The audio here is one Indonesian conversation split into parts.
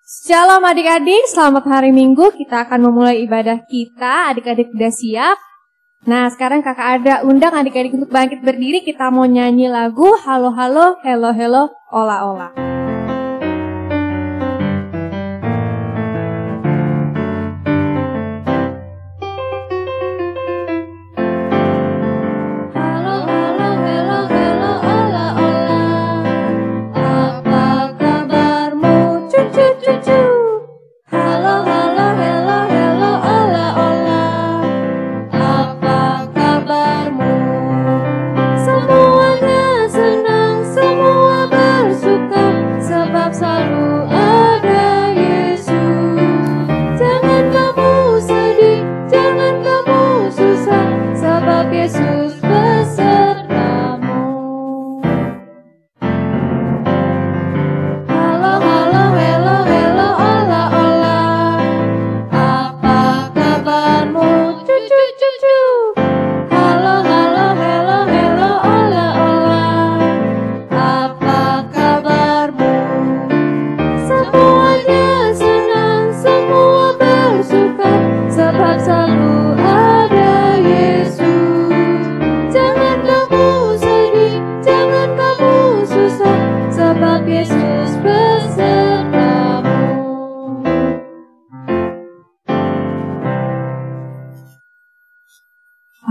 Shalom adik-adik, selamat hari Minggu. Kita akan memulai ibadah kita. Adik-adik sudah siap? Nah, sekarang kakak ada undang adik-adik untuk bangkit berdiri. Kita mau nyanyi lagu Halo Halo, Hello Hello, Ola Ola.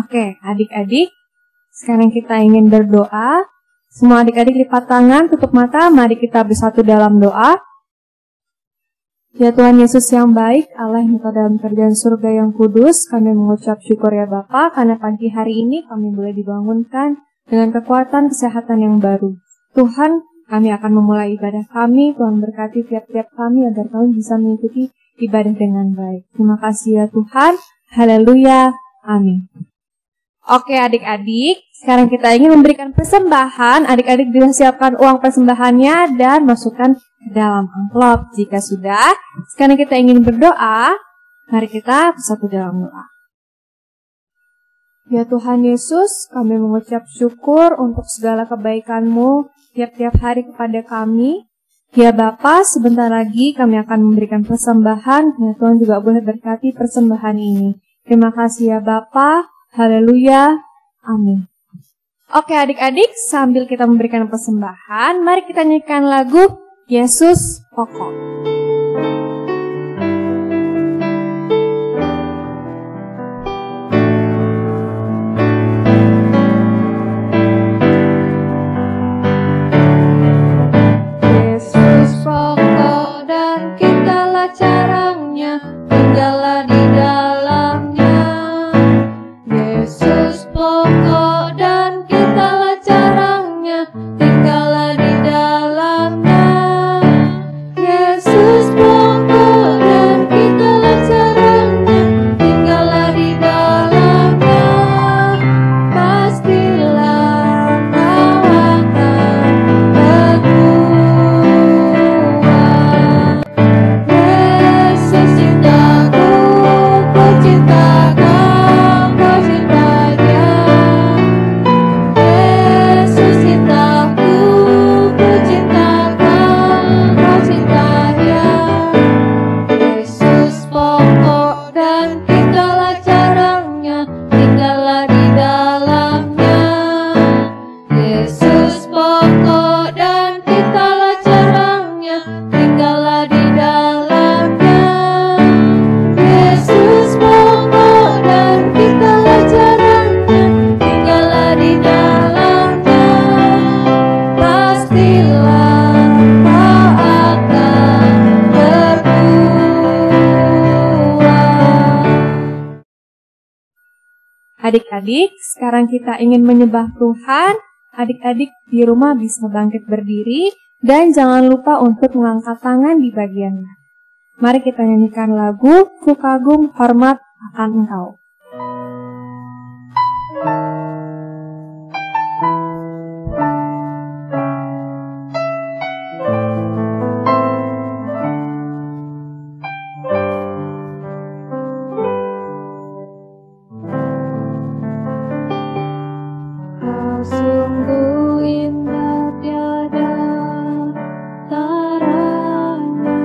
Oke, adik-adik, sekarang kita ingin berdoa. Semua adik-adik lipat tangan, tutup mata, mari kita bersatu dalam doa. Ya Tuhan Yesus yang baik, Allah yang engkau dalam kerjaan surga yang kudus, kami mengucap syukur ya Bapa, karena pagi hari ini kami boleh dibangunkan dengan kekuatan kesehatan yang baru. Tuhan, kami akan memulai ibadah kami, Tuhan berkati tiap-tiap kami agar kami bisa mengikuti ibadah dengan baik. Terima kasih ya Tuhan, haleluya, amin. Oke adik-adik, sekarang kita ingin memberikan persembahan. Adik-adik bisa siapkan uang persembahannya dan masukkan ke dalam amplop. Jika sudah, sekarang kita ingin berdoa. Mari kita bersatu dalam doa. Ya Tuhan Yesus, kami mengucap syukur untuk segala kebaikan-Mu tiap-tiap hari kepada kami. Ya Bapa, sebentar lagi kami akan memberikan persembahan. Ya Tuhan juga boleh berkati persembahan ini. Terima kasih ya Bapa. Haleluya, amin. Oke adik-adik, sambil kita memberikan persembahan, mari kita nyanyikan lagu Yesus Pokok. Yesus pokok dan kitalah carangnya, tinggallah di dalamnya. Yesus pokok dan kitalah carangnya, tinggallah di dalamnya. Yesus pokok dan kitalah carangnya, tinggallah di dalamnya. Pastilah kau akan berbuah. Yesus cintaku, ku cinta kau. Adik-adik, sekarang kita ingin menyembah Tuhan. Adik-adik di rumah bisa bangkit berdiri dan jangan lupa untuk mengangkat tangan di bagian bawah. Mari kita nyanyikan lagu Ku Kagum Hormat Akan Engkau. Sungguh indah tiada taranya.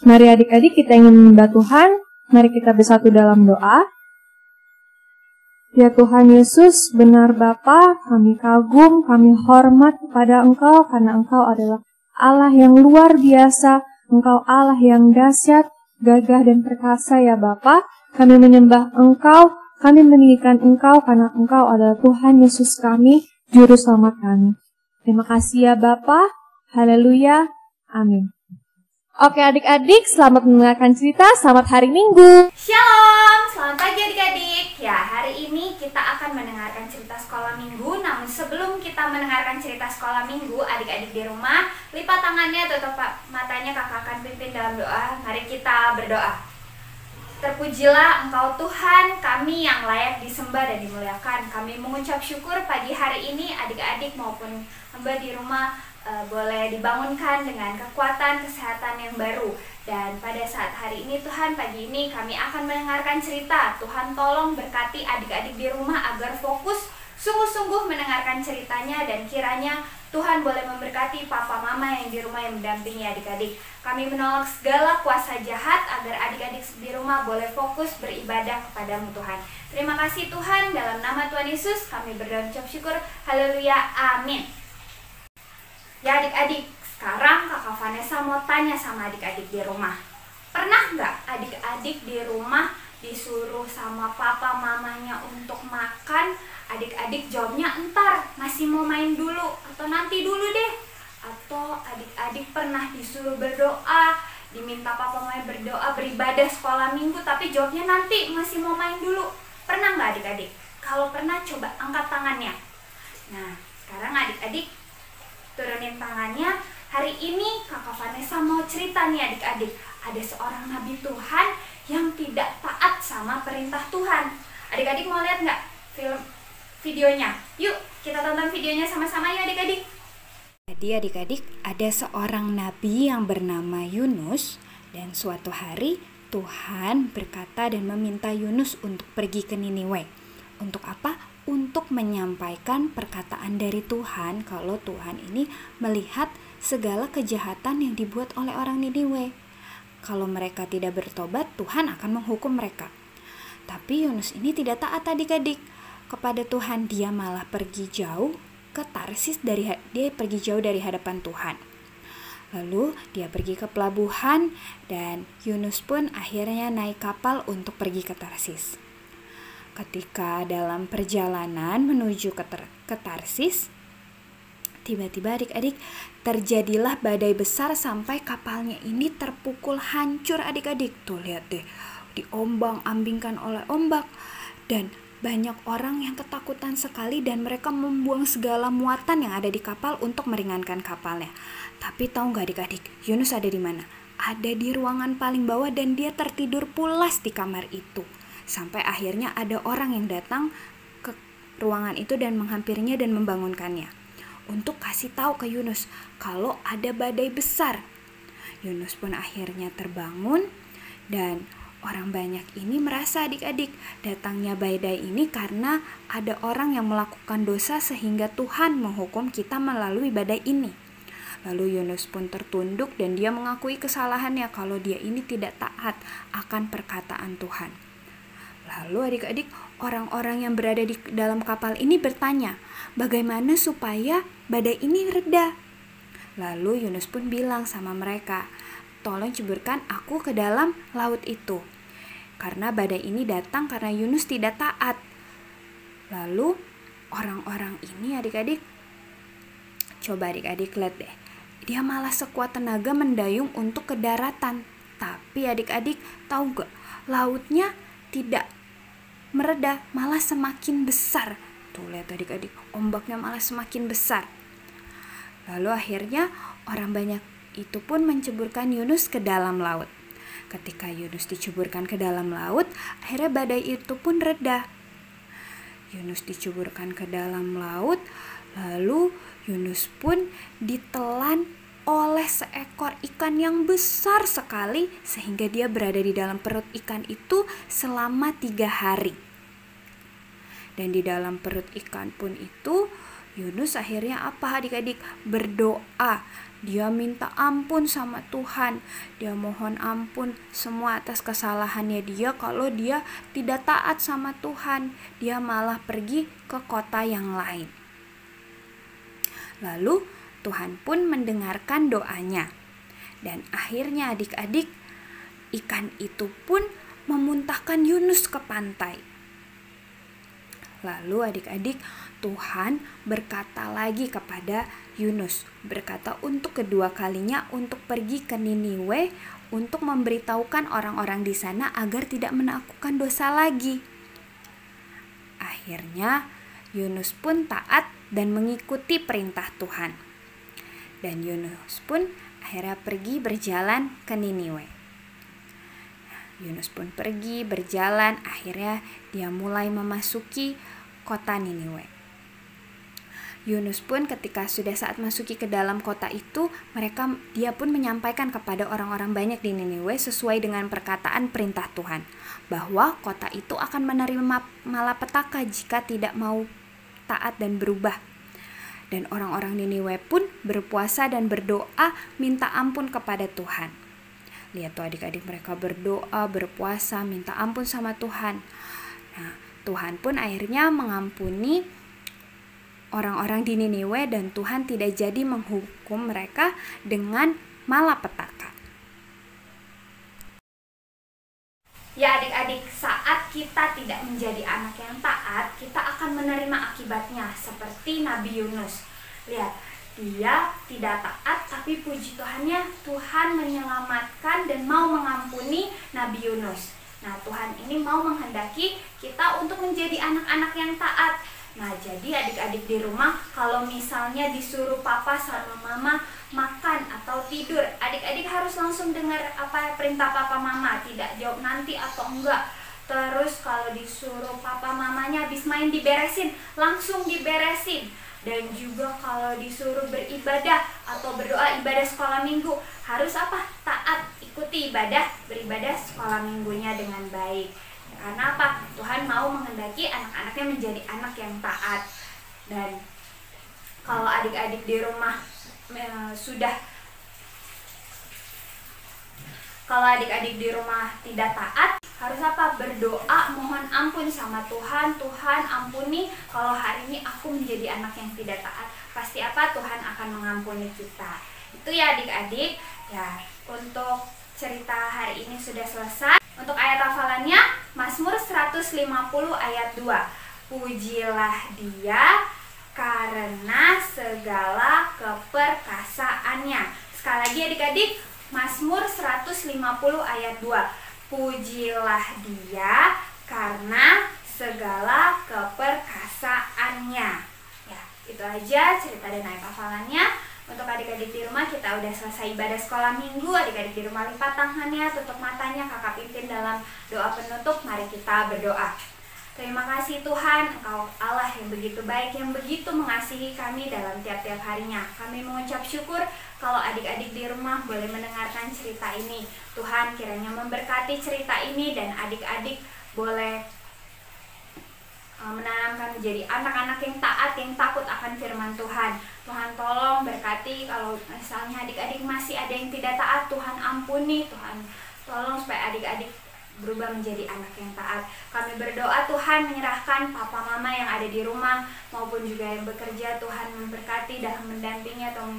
Mari adik-adik kita ingin menyembah Tuhan, mari kita bersatu dalam doa. Ya Tuhan Yesus, benar Bapa, kami kagum, kami hormat kepada Engkau karena Engkau adalah Allah yang luar biasa, Engkau Allah yang dahsyat, gagah dan perkasa ya Bapa. Kami menyembah Engkau, kami meninggikan Engkau karena Engkau adalah Tuhan Yesus kami, Juru Selamat kami. Terima kasih ya Bapa. Haleluya. Amin. Oke adik-adik, selamat mendengarkan cerita, selamat hari Minggu. Shalom, selamat pagi adik-adik. Ya, hari ini kita akan mendengarkan cerita sekolah minggu. Namun sebelum kita mendengarkan cerita sekolah minggu, adik-adik di rumah, lipat tangannya, tutup matanya, kakak akan pimpin dalam doa. Mari kita berdoa. Terpujilah Engkau Tuhan, kami yang layak disembah dan dimuliakan. Kami mengucap syukur pagi hari ini adik-adik maupun hamba di rumah boleh dibangunkan dengan kekuatan kesehatan yang baru. Dan pada saat hari ini Tuhan, pagi ini kami akan mendengarkan cerita. Tuhan tolong berkati adik-adik di rumah agar fokus sungguh-sungguh mendengarkan ceritanya, dan kiranya Tuhan boleh memberkati papa mama yang di rumah yang mendampingi adik-adik. Kami menolak segala kuasa jahat agar adik-adik di rumah boleh fokus beribadah kepadamu Tuhan. Terima kasih Tuhan, dalam nama Tuhan Yesus kami berdoa ucap syukur. Haleluya, amin. Ya adik-adik, sekarang kakak Vanessa mau tanya sama adik-adik di rumah. Pernah nggak adik-adik di rumah disuruh sama papa mamanya untuk makan, adik-adik jawabnya entar, masih mau main dulu, atau nanti dulu deh? Atau adik-adik pernah disuruh berdoa, diminta papa mamanya berdoa, beribadah sekolah minggu, tapi jawabnya nanti, masih mau main dulu? Pernah nggak adik-adik? Kalau pernah, coba angkat tangannya. Nah, sekarang adik-adik turunin tangannya. Hari ini kakak Vanessa mau cerita nih adik-adik. Ada seorang nabi Tuhan yang tidak taat sama perintah Tuhan. Adik-adik mau lihat nggak videonya? Yuk kita tonton videonya sama-sama ya adik-adik. Jadi adik-adik, ada seorang nabi yang bernama Yunus, dan suatu hari Tuhan berkata dan meminta Yunus untuk pergi ke Niniwe. Untuk apa? Untuk menyampaikan perkataan dari Tuhan kalau Tuhan ini melihat segala kejahatan yang dibuat oleh orang Niniwe. Kalau mereka tidak bertobat, Tuhan akan menghukum mereka. Tapi Yunus ini tidak taat adik-adik kepada Tuhan. Dia malah pergi jauh ke Tarsis, dia pergi jauh dari hadapan Tuhan. Lalu dia pergi ke pelabuhan, dan Yunus pun akhirnya naik kapal untuk pergi ke Tarsis. Ketika dalam perjalanan menuju ke Tarsis, tiba-tiba adik-adik terjadilah badai besar sampai kapalnya ini terpukul hancur adik-adik. Tuh lihat deh, diombang-ambingkan oleh ombak, dan banyak orang yang ketakutan sekali dan mereka membuang segala muatan yang ada di kapal untuk meringankan kapalnya. Tapi tahu nggak adik-adik, Yunus ada di mana? Ada di ruangan paling bawah dan dia tertidur pulas di kamar itu. Sampai akhirnya ada orang yang datang ke ruangan itu dan menghampirinya dan membangunkannya untuk kasih tahu ke Yunus kalau ada badai besar. Yunus pun akhirnya terbangun, dan orang banyak ini merasa adik-adik datangnya badai ini karena ada orang yang melakukan dosa sehingga Tuhan menghukum kita melalui badai ini. Lalu Yunus pun tertunduk dan dia mengakui kesalahannya kalau dia ini tidak taat akan perkataan Tuhan. Lalu adik-adik, orang-orang yang berada di dalam kapal ini bertanya, bagaimana supaya badai ini reda? Lalu Yunus pun bilang sama mereka, tolong ceburkan aku ke dalam laut itu. Karena badai ini datang karena Yunus tidak taat. Lalu orang-orang ini adik-adik, coba adik-adik lihat deh, dia malah sekuat tenaga mendayung untuk ke daratan. Tapi adik-adik tahu gak, lautnya tidak mereda, malah semakin besar. Tuh lihat adik-adik, ombaknya malah semakin besar. Lalu akhirnya orang banyak itu pun menceburkan Yunus ke dalam laut. Ketika Yunus diceburkan ke dalam laut, akhirnya badai itu pun reda. Yunus diceburkan ke dalam laut, lalu Yunus pun ditelan oleh seekor ikan yang besar sekali sehingga dia berada di dalam perut ikan itu selama 3 hari. Dan di dalam perut ikan pun itu Yunus akhirnya apa adik-adik? Berdoa. Dia minta ampun sama Tuhan. Dia mohon ampun semua atas kesalahannya dia kalau dia tidak taat sama Tuhan. Dia malah pergi ke kota yang lain. Lalu Tuhan pun mendengarkan doanya. Dan akhirnya adik-adik, ikan itu pun memuntahkan Yunus ke pantai. Lalu adik-adik, Tuhan berkata lagi kepada Yunus, berkata untuk kedua kalinya untuk pergi ke Niniwe untuk memberitahukan orang-orang di sana agar tidak melakukan dosa lagi. Akhirnya Yunus pun taat dan mengikuti perintah Tuhan. Dan Yunus pun akhirnya pergi berjalan ke Niniwe. Yunus pun pergi berjalan, akhirnya dia mulai memasuki kota Niniwe. Yunus pun ketika sudah saat masuki ke dalam kota itu, dia pun menyampaikan kepada orang-orang banyak di Niniwe sesuai dengan perkataan perintah Tuhan, bahwa kota itu akan menerima malapetaka jika tidak mau taat dan berubah. Dan orang-orang Niniwe pun berpuasa dan berdoa minta ampun kepada Tuhan. Lihat tuh adik-adik, mereka berdoa, berpuasa, minta ampun sama Tuhan. Nah, Tuhan pun akhirnya mengampuni orang-orang di Niniwe dan Tuhan tidak jadi menghukum mereka dengan malapetaka. Ya adik-adik, saat kita tidak menjadi anak yang taat, kita akan menerima akibatnya seperti Nabi Yunus. Lihat, dia tidak taat, tapi puji Tuhannya, Tuhan menyelamatkan dan mau mengampuni Nabi Yunus. Nah, Tuhan ini mau menghendaki kita untuk menjadi anak-anak yang taat. Nah, jadi adik-adik di rumah, kalau misalnya disuruh papa sama mama makan atau tidur, adik-adik harus langsung dengar apa perintah papa mama, tidak jawab nanti atau enggak. Terus kalau disuruh papa mamanya habis main diberesin, langsung diberesin. Dan juga kalau disuruh beribadah atau berdoa ibadah sekolah minggu, harus apa? Taat, ikuti beribadah sekolah minggunya dengan baik. Karena apa? Tuhan mau menghendaki anak-anaknya menjadi anak yang taat. Dan kalau adik-adik di rumah kalau adik-adik di rumah tidak taat, harus apa? Berdoa, mohon ampun sama Tuhan. Tuhan ampuni kalau hari ini aku menjadi anak yang tidak taat. Pasti apa? Tuhan akan mengampuni kita. Itu ya adik-adik. Ya, untuk cerita hari ini sudah selesai. Untuk ayat hafalannya, Mazmur 150 ayat 2. Pujilah Dia karena segala keperkasaannya. Sekali lagi adik-adik, Mazmur 150 ayat 2. Pujilah Dia karena segala keperkasaannya. Ya, itu aja cerita dan ayat hafalannya. Untuk adik-adik di rumah, kita udah selesai ibadah sekolah minggu. Adik-adik di rumah lipat tangannya, tutup matanya, kakak pimpin dalam doa penutup. Mari kita berdoa. Terima kasih Tuhan, Engkau Allah yang begitu baik, yang begitu mengasihi kami dalam tiap-tiap harinya. Kami mengucap syukur kalau adik-adik di rumah boleh mendengarkan cerita ini. Tuhan kiranya memberkati cerita ini dan adik-adik boleh menanamkan menjadi anak-anak yang taat, yang takut akan firman Tuhan. Tuhan tolong berkati kalau misalnya adik-adik masih ada yang tidak taat, Tuhan ampuni. Tuhan tolong supaya adik-adik berubah menjadi anak yang taat. Kami berdoa Tuhan menyerahkan papa mama yang ada di rumah maupun juga yang bekerja. Tuhan memberkati dalam mendampingi atau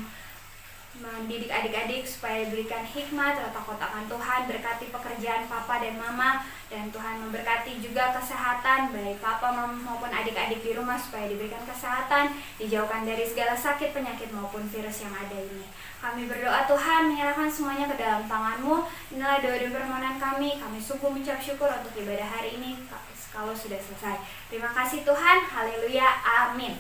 mendidik adik-adik supaya diberikan hikmat atau takut akan Tuhan. Berkati pekerjaan papa dan mama, dan Tuhan memberkati juga kesehatan baik papa mama maupun adik-adik di rumah supaya diberikan kesehatan, dijauhkan dari segala sakit, penyakit maupun virus yang ada ini. Kami berdoa Tuhan menyerahkan semuanya ke dalam tangan-Mu. Inilah doa dan permohonan kami. Kami sungguh mengucap syukur untuk ibadah hari ini kalau sudah selesai. Terima kasih Tuhan. Haleluya. Amin.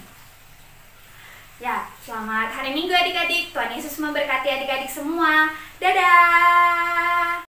Ya, selamat hari Minggu adik-adik. Tuhan Yesus memberkati adik-adik semua. Dadah.